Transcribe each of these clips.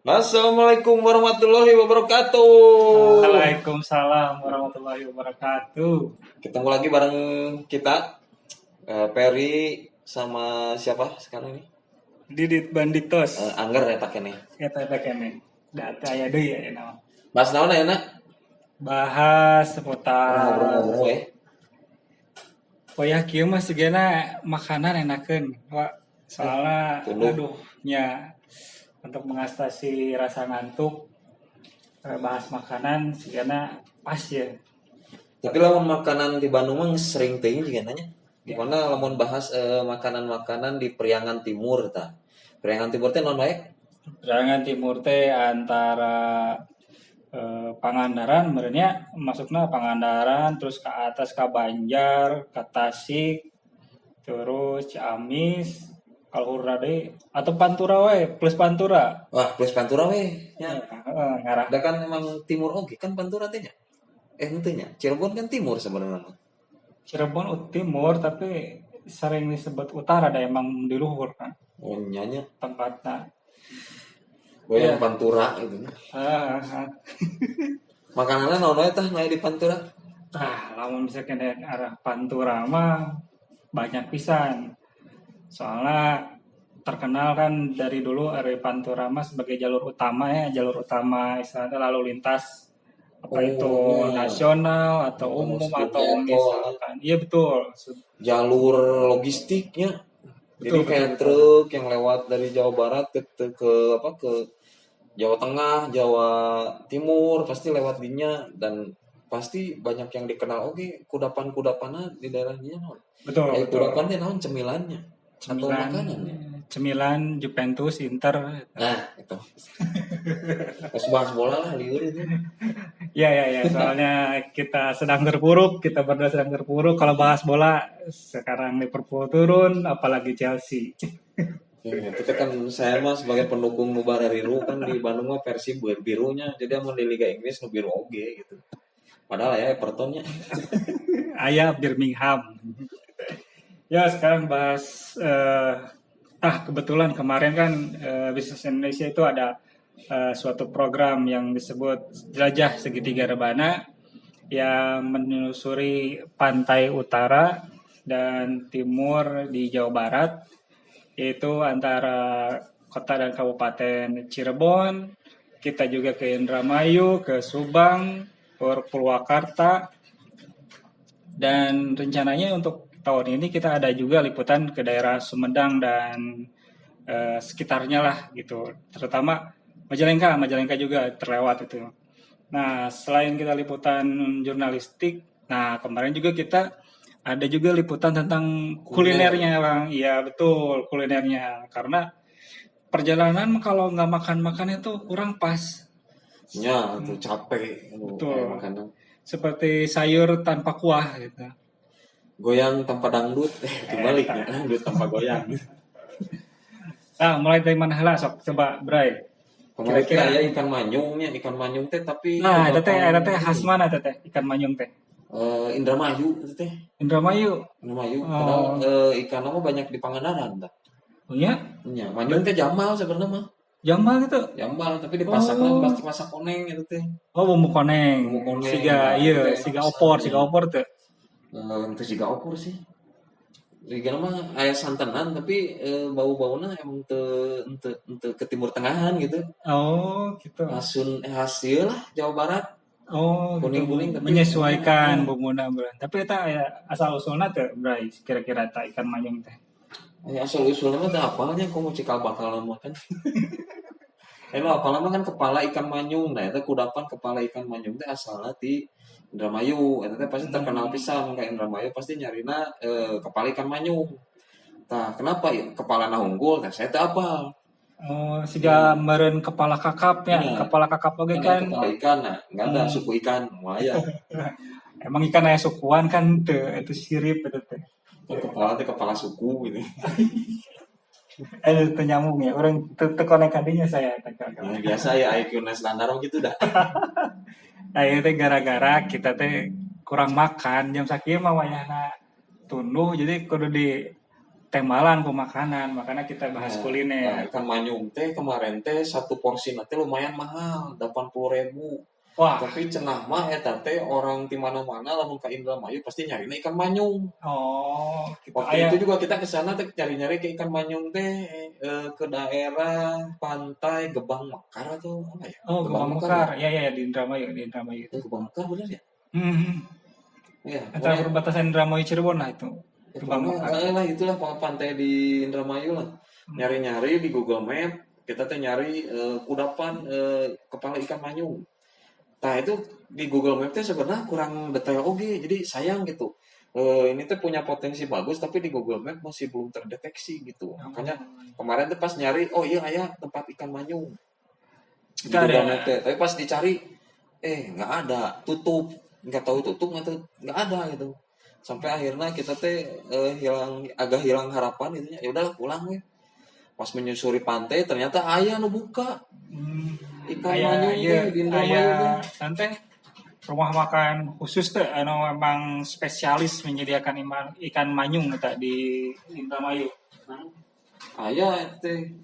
Assalamualaikum warahmatullahi wabarakatuh. Waalaikumsalam warahmatullahi wabarakatuh. Ketemu lagi bareng kita, Peri sama siapa sekarang ini? Didit Banditos. Angger ya tak ini. Eta kene. Data aya deui ya naon. Mas naon ya nak? Bahas seputar Ngobrol-ngobrol ya. Poyah kieu mah sigana makanan enakeun, Wak. Soalnya Tuluh. nya untuk mengatasi rasa ngantuk bahas makanan sigana pas ya. Tapi lamun makanan di Bandung mah sering teuing juga nanya. Gimana lamun bahas makanan-makanan di Priangan Timur ta? Priangan Timur teh naon wae? Jangan timur teh antara Pangandaran merenya masuknya Pangandaran terus ke atas ke Banjar ke Tasik terus Ciamis Kalhurra deui atau Pantura we plus Pantura Wah, plus Pantura we. Ya. ngarah Da kan emang timur oge kan Pantura teh nya. Henteu nya. Cirebon kan timur sebenarnya. Cirebon timur tapi sering disebut utara ada emang di luhur kan Oh nyanya. tempatnya. Goyang Iya. Pantura gitu. Makanannya naon wae tah aya di Pantura? Lamun misalkan dari arah Pantura mah banyak pisan. Soalnya terkenal kan dari dulu area Pantura mah sebagai jalur utama istilahnya lalu lintas apa itu iya. nasional atau umum Seperti atau itu. misalkan iya betul Jalur logistiknya. Jadi betul kayak betul. truk yang lewat dari Jawa Barat ke Jawa Tengah, Jawa Timur pasti lewat dinya dan pasti banyak yang dikenal oke kudapan-kudapanna di daerahnya naon. Betul Kudapan teh naon cemilannya atau makanannya. Cemilan Juventus Inter. Nah, itu. Pas bahas bola lah liur itu. Ya, soalnya kita berdua sedang terpuruk kalau bahas bola sekarang Liverpool turun apalagi Chelsea. Ya, itu kan saya mah sebagai pendukung nu Barariru kan di Bandung mah Persib birunya jadi amun di Liga Inggris nu biru oge gitu. Padahal ya Evertonnya. Aya Birmingham. Ya sekarang bahas kebetulan kemarin kan Bisnis Indonesia itu ada suatu program yang disebut Jelajah Segitiga Rebana yang menelusuri pantai utara dan timur di Jawa Barat yaitu antara kota dan kabupaten Cirebon, kita juga ke Indramayu, ke Subang, ke Purwakarta, dan rencananya untuk tahun ini kita ada juga liputan ke daerah Sumedang dan sekitarnya lah gitu, terutama Majalengka juga terlewat itu. Nah selain kita liputan jurnalistik, nah kemarin juga kita ada juga liputan tentang kulinernya bang. Iya betul kulinernya karena perjalanan kalau nggak makan itu kurang pas. Ya, itu capek Betul. makanan. Seperti sayur tanpa kuah gitu. Goyang tanpa dangdut, kembali dangdut tanpa goyang. Mulai dari mana lah sok coba Bray. Kira-kira ya ikan manyung teh tapi Nah, teh khas mana teh ikan manyung teh? Indramayu itu teh. Indramayu. Padahal ikan mah banyak di Pangandaran dah. Oh iya? Iya, manyung teh jamal sebenarnya mah. Jamal gitu. Jamal tapi dipasakna pasti masak koneng itu teh. Oh, bumbu koneng. Siga opor teh. Itu siga opor sih. Liga mah aya santenan tapi bau-bauna emang teu ke timur tengahan gitu. Oh, gitu. Hasil lah Jawa Barat. Oh, kuning-kuning gitu. Menyesuaikan bumbuna beran. Tapi eta asal usulna teh Bray kira-kira eta ikan manyung teh. Ya asal usulnya mah teh apalnya kok mau cikal bakal mah kan. Emang apalnya kan kepala ikan manyung. Nah, itu kudapan kepala ikan manyung teh asalna ti Indramayu. Eta teh pasti terkenal pisan ka Indramayu pasti nyarina kepala ikan manyung. Tah, kenapa kepala na unggul? Tah saya teh apal. Oh, siga meureun kepala kakap ya. Kepala kakap oge kan. Kepala ikan nah, enggak ada suku ikan. Waya. Emang ikan aya sukuan kan teu itu sirip itu teh. Kepala teh kepala suku gitu. Itu nyambung ya. Orang terkonek kadinya saya. Ya, biasa ya IQ-na standar gitu dah. Nah, itu teh gara-gara kita teh kurang makan jam sakieu mah wayahna tunduh jadi kudu di temalan pemakanan, makanya kita bahas Nah, kuliner. ikan manyung teh kemarin teh satu porsi nanti lumayan mahal, 80.000. Wah, Tapi cenah mah eta teh orang di mana-mana lamun ka Indramayu pasti nyarina ikan manyung. oh, gitu. Waktu itu juga kita ke sana teh nyari-nyari ke ikan manyung teh ke daerah pantai Gebang Mekar atau apa ya? Oh, Gebang Gebang Mekar ya? Mekar. Ya, ya, ya, di Indramayu, itu. Gebang Mekar bener ya? Hmm. Iya, Antara pokoknya perbatasan Indramayu Cirebon lah itu. ya Gebang pokoknya Mekar. lah itulah pantai di Indramayu lah. Hmm. Nyari-nyari di Google Map, kita teh nyari kudapan kepala ikan manyung. Nah itu di Google Map teh sebenarnya kurang detail oke, jadi sayang gitu. Ini tuh punya potensi bagus tapi di Google Map masih belum terdeteksi gitu. Makanya kemarin tuh pas nyari, oh iya ayah tempat ikan manyung di Kita Google ada. Map teh. Tapi pas dicari, nggak ada, tutup, nggak tahu tutup nggak ada gitu. Sampai akhirnya kita teh agak hilang harapan gitu ya. Ya udahlah pulang ya. Pas menyusuri pantai ternyata ayah nu buka ikan manyung teh di Indramayu teh. Nanti rumah makan khusus tuh, anu memang spesialis menyediakan ikan manyung eta di Indramayu. Ayah teh.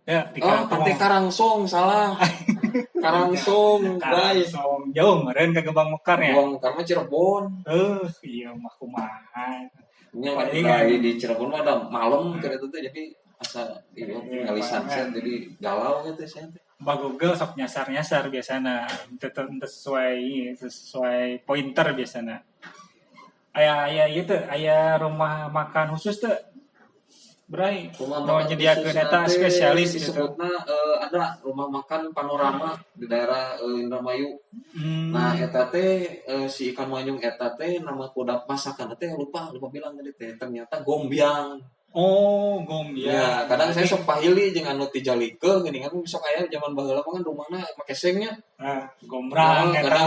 Ya, di Pantai Karangsong salah. Karangsong, guys. Karangsong jauh meureun ka Gebang Mekar ya. Gebang Mekar mah Cirebon. Iya mah kumaha. Nya kan di Cirebon mah ada malam gitu teh jadi asa ngali sunset jadi galau gitu sih. Mbak Google sok nyasar-nyasar biasana, sesuai pointer biasana. Aya itu, aya rumah makan khusus tuh. Bray, mau nyediakeun eta spesialis disebutna ada rumah makan Panorama di daerah Indramayu. Nah, eta teh si ikan manyung eta teh nama kuda masakan teh lupa bilang tadi teh ternyata gombiang. Oh, gombiang. Ya, kadang saya sok pahili jeung anu ti jalikeun geuning kan sok aya zaman baheula mah kan rumahna make sengnya. Gombrang eta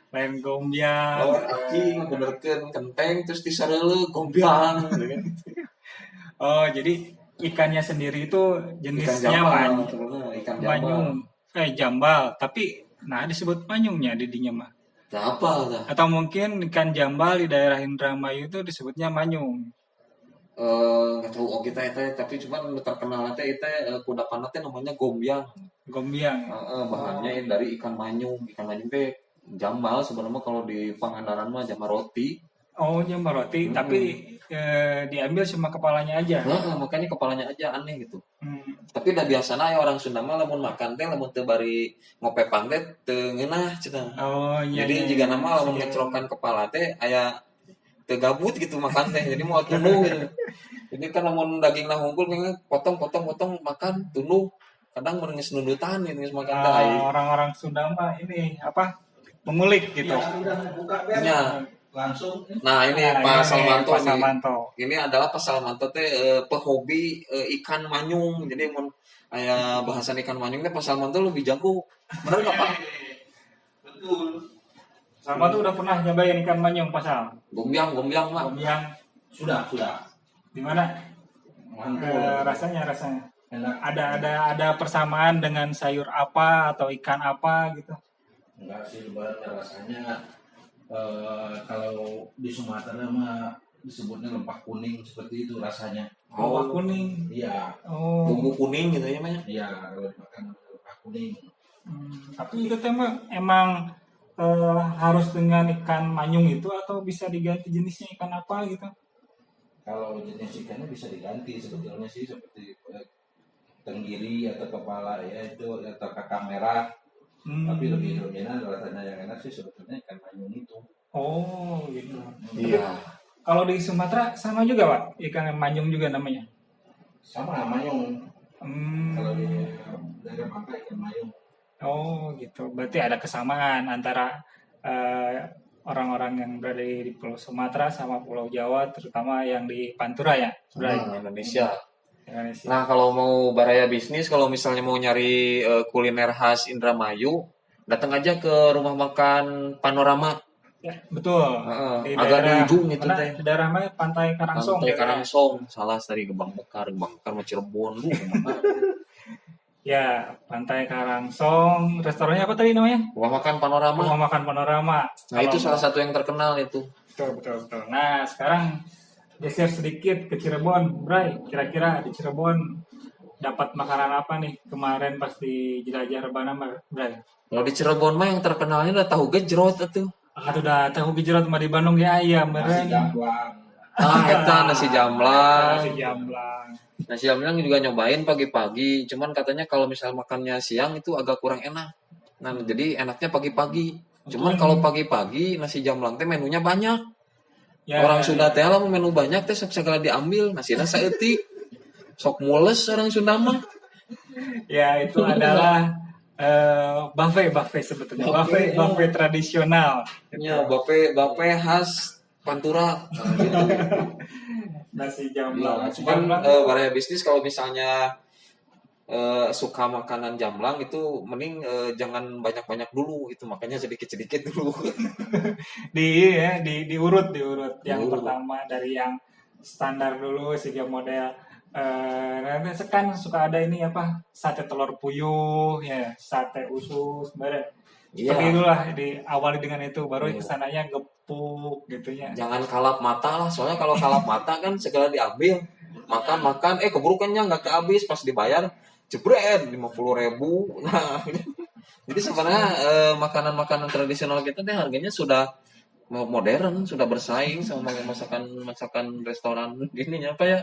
lain gombiang. Lawan aki ngabenerkeun kenteng terus disareuleuh gombiang gitu kan. Oh, jadi ikannya sendiri itu jenisnya ikan manyung. Jambal, tapi nah disebut manyungnya di dinya mah. Apa dah? Atau mungkin ikan jambal di daerah Indramayu itu disebutnya manyung. Nggak tahu kita itu tapi cuma terkenal teh itu kudapan teh namanya gombiang. Gombiang. Bahannya dari ikan manyung teh jambal sebenarnya kalau di Pangandaran mah jambal roti. Oh, jambal roti, tapi diambil cuma kepalanya aja. Makanya kepalanya aja aneh gitu. Tapi udah biasanya ya orang Sunda mah lamun makan teh lamun teu bari ngopepan teh teu ngeunah cenah. Oh, iya. Jadi jika nama lamun ngecrokan kepala teh aya teu gabut gitu makan teh. Jadi mau tunduh gitu. Jadi kan lamun dagingna hungkul potong makan tunduh. Kadang mun geus nundutan gitu geus makan teh. Orang-orang Sunda mah ini apa? Mengulik gitu. Ya. Langsung. Nah, ini Pak Salmanto. Ini adalah Pak Salmanto teh pehobi ikan manyung. Jadi mun aya bahasan ikan manyung teh Pak Salmanto lebih jago. Benar enggak, Pak? Betul. Salmanto udah pernah nyobain ikan manyung, Pak Sal? Gombiang lah. Gombiang. Sudah. Di mana? Mantul. Rasanya. Enak. Ada persamaan dengan sayur apa atau ikan apa gitu? Enggak sih, sebenarnya rasanya kalau di Sumatera mah disebutnya lempak kuning seperti itu rasanya. Lempak kuning. Iya. Oh. Bumbu kuning gitu ya, Mas? Iya, kalau dimakan lempak kuning. Tapi itu emang harus dengan ikan manyung itu atau bisa diganti jenisnya ikan apa gitu? Kalau jenis ikannya bisa diganti sebetulnya sih seperti tenggiri atau kepala ya itu atau kakak merah. Tapi lebih dominan rasanya yang enak sih sebetulnya ikan manyung itu. Oh gitu. Iya. Kalau di Sumatera sama juga Pak, ikan manyung juga namanya? Sama manyung. Kalau di daerah pantai ikan manyung. Oh gitu. Berarti ada kesamaan antara orang-orang yang berada di Pulau Sumatera sama Pulau Jawa, terutama yang di Pantura ya, Indonesia. Nah, kalau mau baraya bisnis, kalau misalnya mau nyari kuliner khas Indramayu, datang aja ke rumah makan Panorama. Ya, betul. Agak di ujung itu teh. Di daerah mana? Pantai Karangsong. Pantai Karangsong. Salah dari Gebang Mekar mah Cirebon lu. Ya, Pantai Karangsong. Restorannya apa tadi namanya? Rumah makan Panorama. Rumah makan Panorama. Nah, itu salah satu yang terkenal itu. Betul. Nah, sekarang geser sedikit ke Cirebon, Bray. Kira-kira di Cirebon dapat makanan apa nih kemarin pas di jelajah rebana, Bray? Kalau di Cirebon mah yang terkenalnya udah tahu gejrot itu. Ah, udah tahu gejrot mah di Bandung ya ayam, Nasi meren. jamblang. Eta nasi jamblang. Nasi jamblang. Nasi jamblang juga nyobain pagi-pagi. Cuman katanya kalau misal makannya siang itu agak kurang enak. Nah, jadi enaknya pagi-pagi. Cuman kalau pagi-pagi nasi jamblang teh menunya banyak. Ya, Orang Sunda teh lah menu banyak teh sok segala diambil. Nasinya saeutik. Sok mules orang Sunda mah. ya itu adalah buffet sebetulnya. Buffet tradisional. Ya, bape khas Pantura. Nah, gitu. Nasi Ya, jamblang. Nasi cuman jamblang. baraya bisnis kalau misalnya suka makanan jamblang itu mending jangan banyak-banyak dulu itu, makanya sedikit-sedikit dulu. diurut yang Diurut. pertama dari yang standar dulu sehingga model nanti kan suka ada ini apa sate telur puyuh ya sate usus bareng seperti Iya, itulah diawali dengan itu baru Iya. kesananya gepuk gitu ya. jangan kalap mata lah, soalnya kalau kalap mata kan segala diambil. Makan keburu kenyang nggak kehabis, pas dibayar jebret 50.000. Nah, jadi sebenarnya makanan-makanan tradisional kita teh harganya sudah modern, sudah bersaing sama masakan restoran ininya apa ya.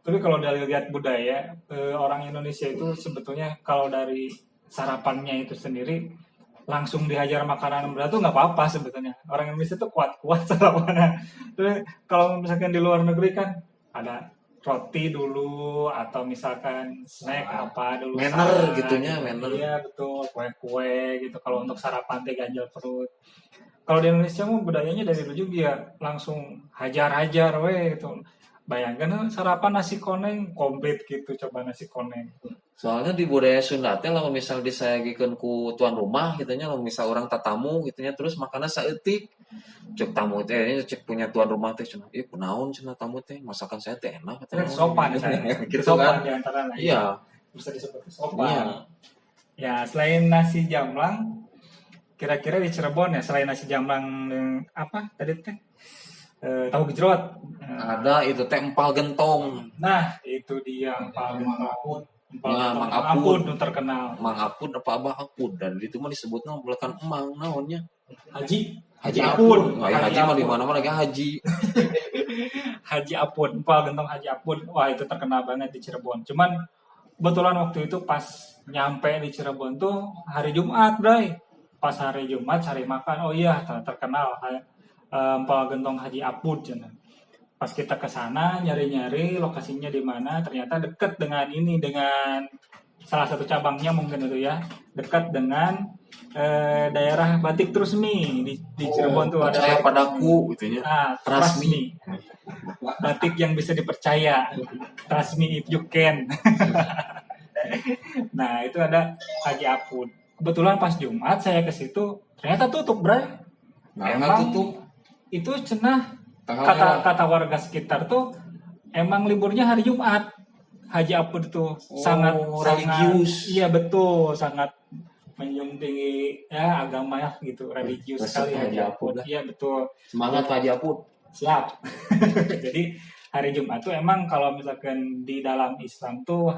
Tapi kalau dari lihat budaya orang Indonesia itu sebetulnya kalau dari sarapannya itu sendiri langsung dihajar makanan berat tuh nggak apa-apa sebetulnya. Orang Indonesia tuh kuat-kuat sarapannya. Terus kalau misalkan di luar negeri kan ada roti dulu atau misalkan snack apa dulu. Manner salad, gitunya, manner. Iya betul, kue-kue gitu. Kalau untuk sarapan teh ganjal perut. Kalau di Indonesia mah budayanya dari dulu juga ya langsung hajar-hajar weh gitu. Bayangkan sarapan nasi koneng komplit gitu coba nasi koneng. Soalnya di budaya Sunda teh lamun misal disayagikeun ku tuan rumah gitu nya, lamun misal orang tatamu gitu nya, terus makannya saeutik. Cek tamu teh cek punya tuan rumah teh cenah, "Ih, kunaon cenah tamu teh, masakan saya teh enak." Kan sopan saya. Gitu Sopan kan. di antara lain. Iya. Bisa disebut sopan. Iya. Ya, selain nasi jamblang, kira-kira di Cirebon ya selain nasi jamblang apa tadi teh? Tahu gejrot. Ada itu teh empal gentong. Nah, itu dia empal gentong. Ya, Mang Apud Apud. terkenal. Mang Apud apa Abah Apud, dan itu mah disebutnya belekan emang naonnya. Haji Haji Apud. Apud. Nggak, ya, haji mah di mana-mana lagi haji. Haji Apud, empal gentong Haji Apud. Wah, itu terkenal banget di Cirebon. Cuman kebetulan waktu itu pas nyampe di Cirebon tuh hari Jumat, Bray. Pas hari Jumat cari makan. Oh iya, terkenal empal gentong Haji Apud cenah. Pas kita ke sana nyari-nyari lokasinya di mana, ternyata dekat dengan salah satu cabangnya mungkin itu ya, dekat dengan daerah Batik Trusmi di Cirebon tuh ada Percaya padaku gitu nya. Trusmi. Batik yang bisa dipercaya. Trust me if you can. Nah, itu ada Haji Apud. Kebetulan pas Jumat saya ke situ, ternyata tutup, Bray. Nah, Emang tutup. itu cenah Tanggalnya kata warga sekitar tuh emang liburnya hari Jumat. Haji Apud itu sangat religius. Iya betul, sangat menjunjung tinggi ya agama ya gitu, religius sekali Haji Apud. Iya betul. Semangat Haji Apud. Siap. Jadi hari Jumat tuh emang kalau misalkan di dalam Islam tuh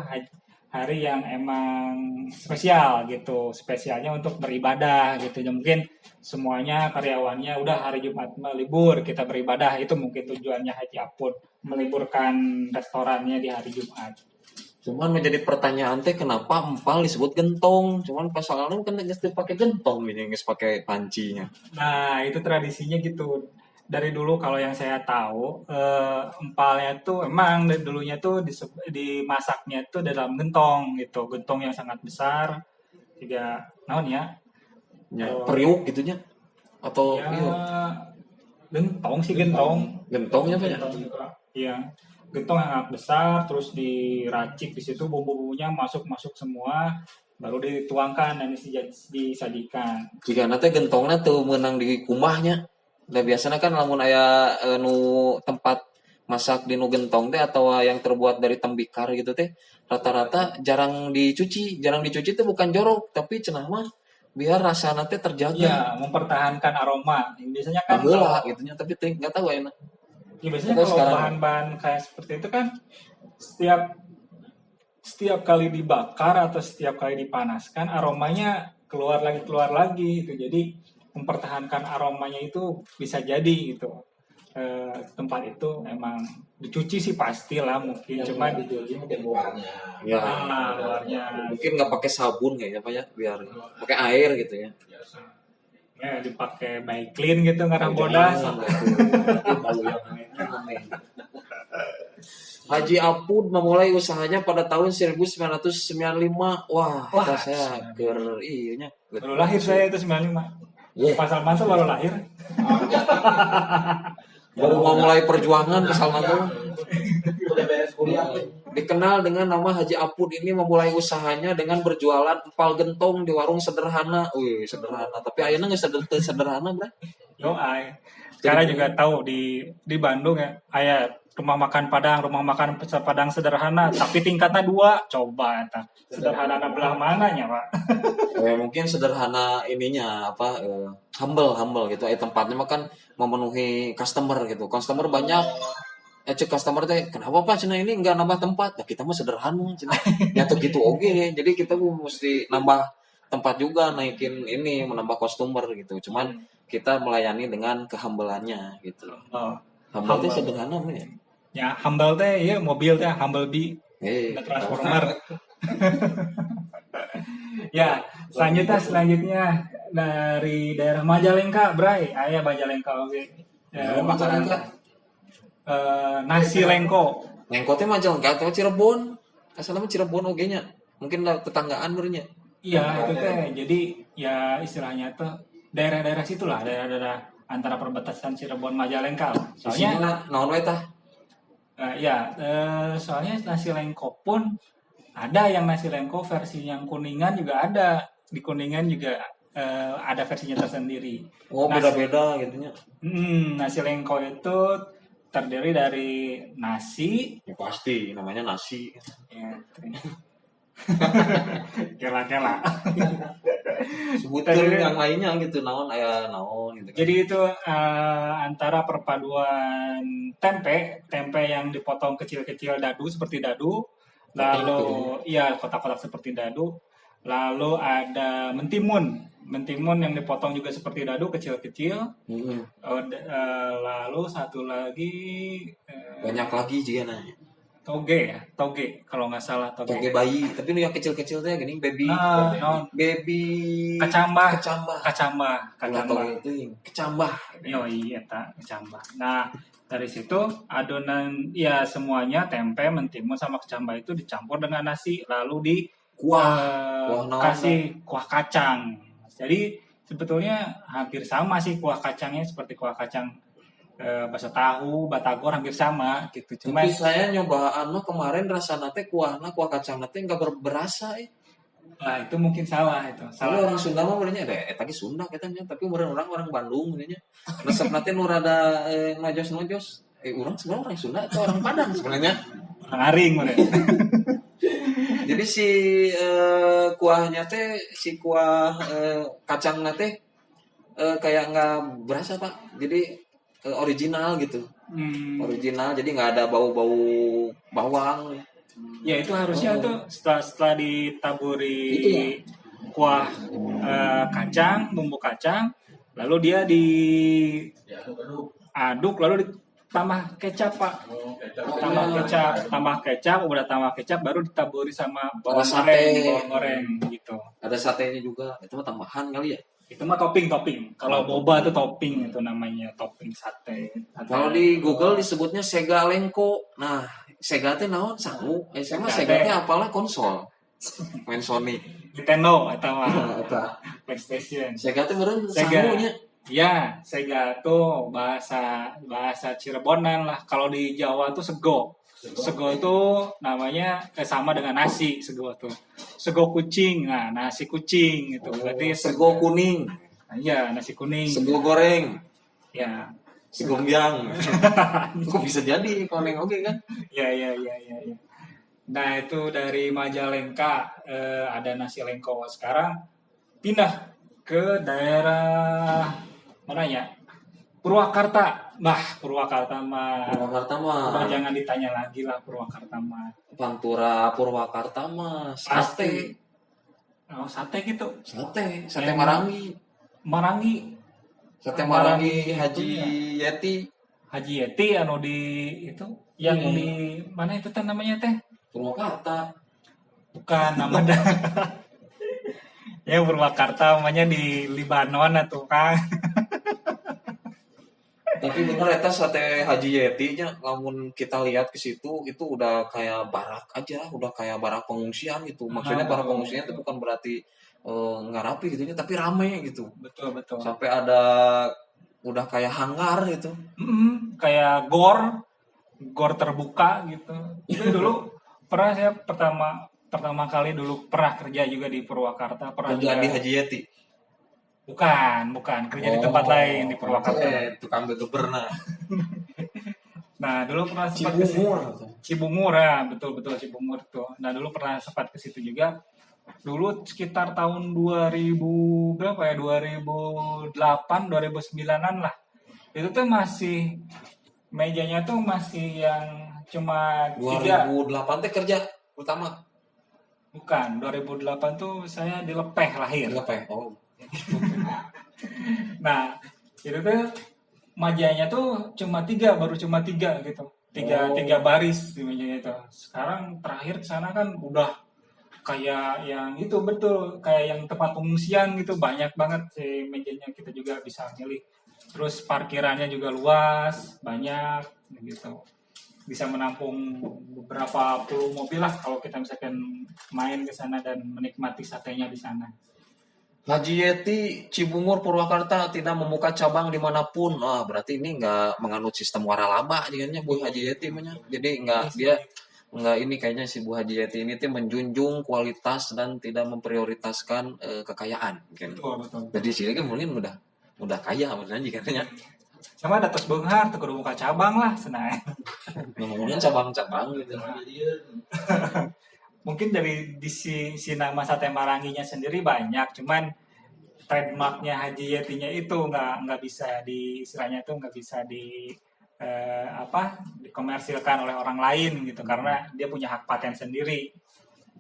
hari yang emang spesial gitu, spesialnya untuk beribadah gitu. Ya, mungkin semuanya karyawannya udah hari Jumat libur kita beribadah, itu mungkin tujuannya Haji Apud meliburkan restorannya di hari Jumat. Cuman menjadi pertanyaan teh kenapa empal disebut gentong? Cuman pasangan kan geus teu pakai gentong ini geus pakai pancinya. Nah, itu tradisinya gitu. Dari dulu kalau yang saya tahu empalnya tuh emang dari dulunya tuh dimasaknya tuh dalam gentong gitu, gentong yang sangat besar, juga naon ya? Periuk gitunya atau Ya, iya. gentong sih gentong. Gentongnya apa ya? Iya, gentong yang sangat besar, terus diracik di situ bumbu-bumbunya masuk semua, baru dituangkan dan disajikan. Jika nanti gentongnya tuh menang di kumahnya. Nah biasanya kan lamun aya nu tempat masak di nu gentong teh atau yang terbuat dari tembikar gitu teh rata-rata jarang dicuci teh bukan jorok tapi cenah mah biar rasa nanti terjaga. Iya, mempertahankan aroma. Biasanya kan Baheula gitunya tapi teh enggak tahu enak. Ya biasanya Pokoknya kalau sekarang bahan-bahan kayak seperti itu kan setiap setiap kali dibakar atau setiap kali dipanaskan aromanya keluar lagi gitu. Jadi mempertahankan aromanya itu bisa jadi gitu. Tempat itu emang dicuci sih pastilah mungkin, Yang cuman dicuci mungkin luarnya. ya luarnya mungkin nggak pakai sabun kayaknya Pak ya, biar pakai air gitu ya. Biasa. ya dipakai by clean gitu ngarah Oh, bodas. jangan lah itu. Nanti bau yang aneh. Haji Apud memulai usahanya pada tahun 1995. Wah, Wah, kita saya iya nya. Baru lahir saya itu 95. Iya. Pak Salman tuh baru lahir. Baru mau mulai perjuangan ke Salman tuh. Udah beres kuliah tuh. Dikenal dengan nama Haji Apud ini memulai usahanya dengan berjualan empal gentong di warung sederhana. Wih, sederhana. Tapi ayeuna geus sederhana, Bro. Yo ai. Sekarang juga tahu di Bandung ya, aya rumah makan Padang sederhana, tapi tingkatnya 2. Coba eta. Sederhana belah mananya, Pak? Mungkin sederhana ininya apa humble gitu. Tempatnya mah kan memenuhi customer gitu. Customer banyak. Cek customer teh kenapa Pak cenah ini enggak nambah tempat? Nah, kita mah sederhana cenah. Ya tuh gitu oke. Jadi kita mesti nambah tempat juga, naikin ini menambah customer gitu. Cuman kita melayani dengan kehambelannya gitu loh. Oh, Humble teh humble. sederhana mah ya. Ya, humble teh ya mobil teh Humble Bee, ada transformer. Ya, selanjutnya dari daerah Majalengka, Bray. Aya Majalengka oge. Makanan nasi lengko. Lengko teh Majalengka atau Cirebon? Asalnya mah Cirebon oge nya. Mungkin lah tetanggaan bernya. Iya, itu teh. Jadi ya istilahnya tuh daerah-daerah situlah, daerah-daerah antara perbatasan Cirebon Majalengka. Soalnya naon wae tah? soalnya nasi lengko pun ada yang nasi lengko versi yang kuningan juga ada. Di kuningan juga ada versinya tersendiri. Oh, beda-beda gitu nya. Nasi lengko itu terdiri dari nasi. Ya pasti namanya nasi. Ya, kela-kela. Sebutin yang lainnya gitu, naon gitu. Jadi itu antara perpaduan tempe yang dipotong kecil-kecil dadu seperti dadu, lalu ya kotak-kotak seperti dadu, lalu ada mentimun yang dipotong juga seperti dadu kecil-kecil, lalu satu lagi banyak lagi juga nanya. toge kalau nggak salah toge bayi, tapi yang kecil-kecil tuh ya gini baby kecambah itu kecambah. Iya kecambah. Nah dari situ adonan ya semuanya tempe, mentimun sama kecambah itu dicampur dengan nasi lalu kasih kuah kacang. Jadi sebetulnya hampir sama sih kuah kacangnya seperti kuah kacang bakso tahu, batagor hampir sama gitu. Cuma saya nyobaan kemarin rasa nate kuah kacang nate nggak berasa. Nah itu mungkin salah itu. Salah orang Sunda mah benernya tadi Sunda katanya, tapi orang Bandung benernya. Resep nate nu rada nojos. Orang sebenarnya orang Sunda atau orang Padang sebenarnya. Orang Aring bener. Jadi si kuahnya teh kuah kacang nate kayak nggak berasa Pak. Jadi original gitu. Original, jadi nggak ada bau-bau bawang. Ya itu harusnya tuh setelah ditaburi gitu ya? Kuah kacang, bumbu kacang, lalu dia diaduk lalu ditambah kecap Pak. Tambah kecap, udah tambah kecap baru ditaburi sama bawang goreng gitu. Ada satenya juga, itu mah tambahan kali ya? Itu mah topping. Kalau boba itu topping, itu namanya topping sate. Kalau di Google disebutnya Sega Lengko. Nah, Sega teh naon sangu? Saya mah Sega teh apalah konsol. Main Sony. Nintendo atau PlayStation. Sega teh meureun sangunya. Ya, Sega tuh bahasa Cirebonan lah. Kalau di Jawa tuh sego. Sego itu namanya sama dengan nasi, sego tuh. Sego kucing. Nah, nasi kucing itu berarti sego kuning. Iya, nasi kuning. Sego goreng. Ya. Sego biang. Kok bisa jadi koneng oke kan? Ya. Nah, itu dari Majalengka ada nasi lengko. Sekarang pindah ke daerah mana ya? Purwakarta. Bah, Purwakarta mah Purwakarta udah mah jangan ditanya lagi lah Purwakarta mah. Pantura Purwakarta mah Pasti. sate. Oh, sate gitu. Sate Yang Marangi. Marangi. Sate Marangi Marangi Haji itunya. Yeti. Haji Yeti anu di itu yang Hmm. di mana itu teh namanya teh? Purwakarta. Bukan nama dah. Ya Purwakarta namanya di Libanon atau kan. Tapi bener eta sate Haji Yeti nya lamun kita lihat ke situ itu udah kayak barak aja, udah kayak barak pengungsian gitu. Maksudnya barak betul, pengungsian itu bukan berarti nggak rapi gitu nya, tapi rame gitu. betul betul. Sampai ada udah kayak hanggar gitu. Kayak gor terbuka gitu. Itu dulu pernah saya pertama kali dulu pernah kerja juga di Purwakarta, pernah Kerjaan juga di Haji Yeti. bukan kerja di tempat lain di Purwakarta. Tukang begeber nah. Nah, dulu pernah sempat ke situ. Cibungur ya, betul Cibungur tuh. Nah, dulu pernah sempat ke situ juga. Dulu sekitar tahun 2000 berapa ya? 2008, 2009-an lah. Itu tuh masih mejanya tuh masih yang cuma 3. 2008 teh kerja pertama. Bukan, 2008 tuh saya di Lepeh lahir. Lepeh. Oh. Nah, itu tuh mejanya tuh baru cuma tiga gitu. Tiga baris di mejanya itu. Sekarang terakhir ke sana kan udah kayak yang itu betul, kayak yang tempat pengungsian gitu, banyak banget sih mejanya, kita juga bisa milih. Terus parkirannya juga luas, banyak gitu. Bisa menampung beberapa puluh mobil lah kalau kita misalkan main ke sana dan menikmati satenya di sana. Haji Yeti Cibungur Purwakarta tidak membuka cabang dimanapun. Ah, berarti ini nggak menganut sistem waralaba jadinya Bu Haji Yeti punya. Jadi nggak ini kayaknya si Bu Haji Yeti ini tuh menjunjung kualitas dan tidak memprioritaskan kekayaan. Kan. Betul. Jadi sih kan mungkin udah kaya sebenarnya katanya. Sama ada tos beunghar teu kudu buka cabang lah cenah. Ngomongnya cabang-cabang gitu. Mungkin dari di si nama sate Maranginya sendiri banyak, cuman trademarknya Haji Yetinya itu nggak bisa di istilahnya tuh nggak bisa dikomersilkan oleh orang lain gitu karena dia punya hak paten sendiri.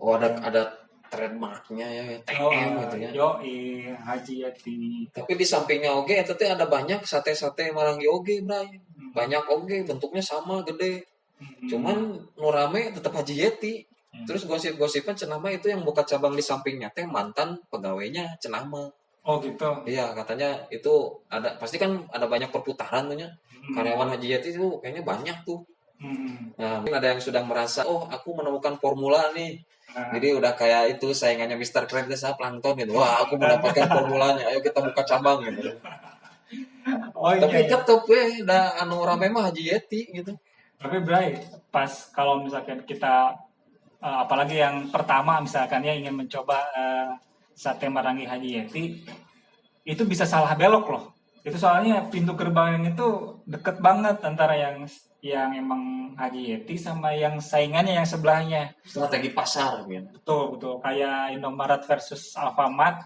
Oh ada trademarknya ya TM gitu ya. Haji Yeti. Tapi di sampingnya oge eta teh ada banyak sate-sate Marangi oge, Bray. Banyak oge bentuknya sama gede. Cuman nu rame tetap Haji Yeti. Terus gosip-gosipnya cenama itu yang buka cabang di sampingnya teh mantan pegawainya cenama. Oh gitu. Iya katanya itu ada pasti kan ada banyak perputaran tuh nya. Karyawan Haji Yeti itu kayaknya banyak tuh. Nah, mungkin ada yang sudah merasa oh aku menemukan formula nih. Jadi udah kayak itu saingannya Mr. Krabs Plankton gitu. Wah aku mendapatkan formulanya. Ayo kita buka cabang gitu. Tapi tetep udah anu rame mah Haji Yeti gitu. Tapi Bray, pas kalau misalkan kita apalagi yang pertama misalkan ya ingin mencoba sate Marangi Haji Yeti, itu bisa salah belok loh. Itu soalnya pintu gerbang itu deket banget antara yang emang Haji Yeti sama yang saingannya yang sebelahnya. Strategi pasar gitu. Betul. Kayak Indomaret versus Alfamart.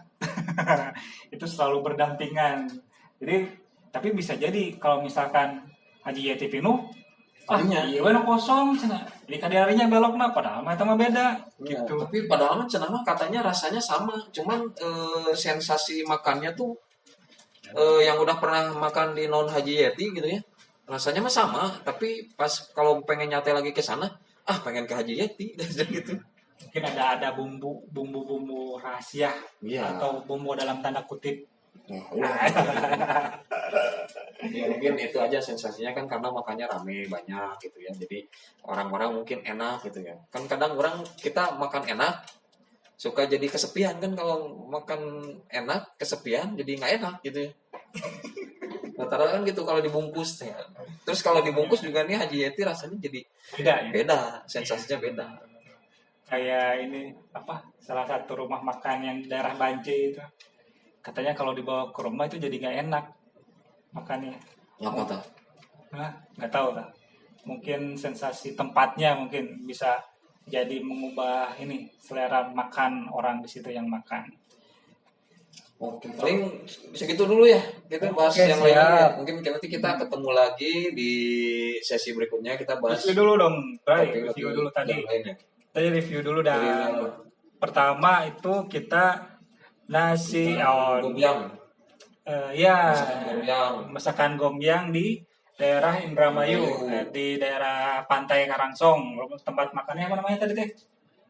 Itu selalu berdampingan. Jadi, tapi bisa jadi kalau misalkan Haji Yeti penuh, iya kosong cenah. Di kadarinya belok mah padahal mah itu mah beda gitu. Tapi padahal cenah katanya rasanya sama, cuman sensasi makannya tuh yang udah pernah makan di non Haji Yeti gitu ya. Rasanya mah sama, tapi pas kalau pengen nyate lagi ke sana, pengen ke Haji Yeti gitu. Mungkin ada bumbu rahasia atau bumbu dalam tanda kutip. Ya mungkin itu aja sensasinya kan karena makannya rame banyak gitu ya. Jadi orang-orang mungkin enak gitu ya. Kan kadang kita makan enak suka jadi kesepian kan kalau makan enak kesepian jadi nggak enak gitu ya. Rata-rata kan gitu kalau dibungkus ya. Terus kalau dibungkus juga nih Haji Yeti rasanya jadi beda, sensasinya beda. Kayak ini salah satu rumah makan yang di daerah Banci itu. Katanya kalau dibawa ke rumah itu jadi nggak enak makannya. Ngapa tuh? Nggak tahu lah. Mungkin sensasi tempatnya mungkin bisa jadi mengubah ini selera makan orang di situ yang makan. Oke, paling segitu dulu ya. Kita bahas Oke, yang lain siap. ya. Mungkin nanti kita ketemu lagi di sesi berikutnya kita bahas Review dulu dong, Bray. topik Review lebih dulu tadi. yang lainnya. Tadi review dulu Dari dan pertama itu kita nasi Gombyang, ya Gombyang. masakan gombyang di daerah Indramayu, di daerah Pantai Karangsong. Tempat makannya apa namanya tadi teh?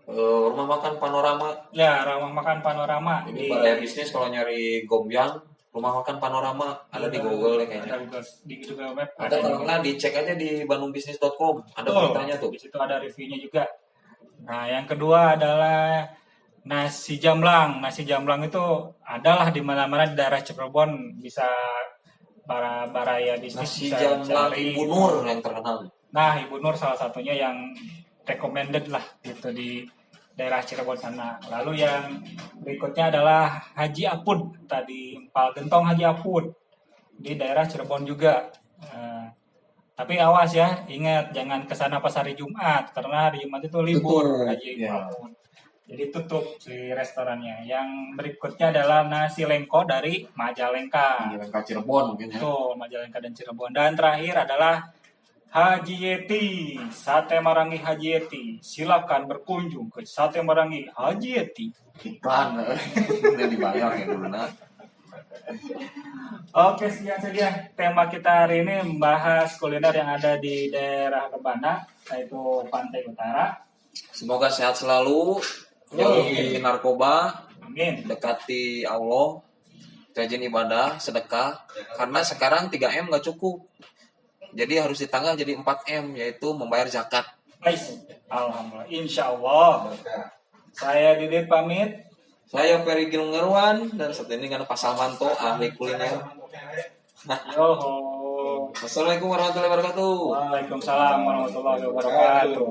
Rumah makan Panorama. Ya, rumah makan Panorama Ini di balai bisnis kalau nyari Gombyang, rumah makan Panorama ada di Google ya kayaknya. ada di Google Map Atau kalau nggak dicek aja di bandungbisnis.com, ada Betul. beritanya tuh. Di situ ada reviewnya juga. Nah, yang kedua adalah nasi jamblang. Nasi jamblang itu adalah di mana-mana di daerah Cirebon, bisa para baraya bisnis Nasi bisa jamblang cari. Ibu Nur yang terkenal. Nah, Ibu Nur salah satunya yang recommended lah gitu di daerah Cirebon sana. Lalu yang berikutnya adalah Haji Apud, tadi Empal Gentong Haji Apud di daerah Cirebon juga. Tapi awas ya, ingat jangan ke sana pas hari Jumat karena hari Jumat itu libur Tutup, Haji ya. Apud. Jadi tutup si restorannya. Yang berikutnya adalah nasi lengko dari Majalengka. Majalengka Cirebon mungkin ya. Betul, Majalengka dan Cirebon. Dan terakhir adalah Haji Yeti, Sate Marangi Haji Yeti. Silakan berkunjung ke Sate Marangi Haji Yeti. Iklan, udah dibayar ya dulu nah. Oke, sekian saja tema kita hari ini membahas kuliner yang ada di daerah Rebana, yaitu Pantai Utara. Semoga sehat selalu, jauhi narkoba, Amin. dekati Allah, rajin ibadah, sedekah. Karena sekarang 3M nggak cukup. Jadi harus ditambah jadi 4M, yaitu membayar zakat. Nice. Alhamdulillah. Insya Allah. Saya Didit pamit. Saya Ferry Ginunggerwan dan saat ini kan Pak Salmanto, ahli kuliner. Yoho. Assalamualaikum warahmatullahi wabarakatuh. Waalaikumsalam warahmatullahi wabarakatuh.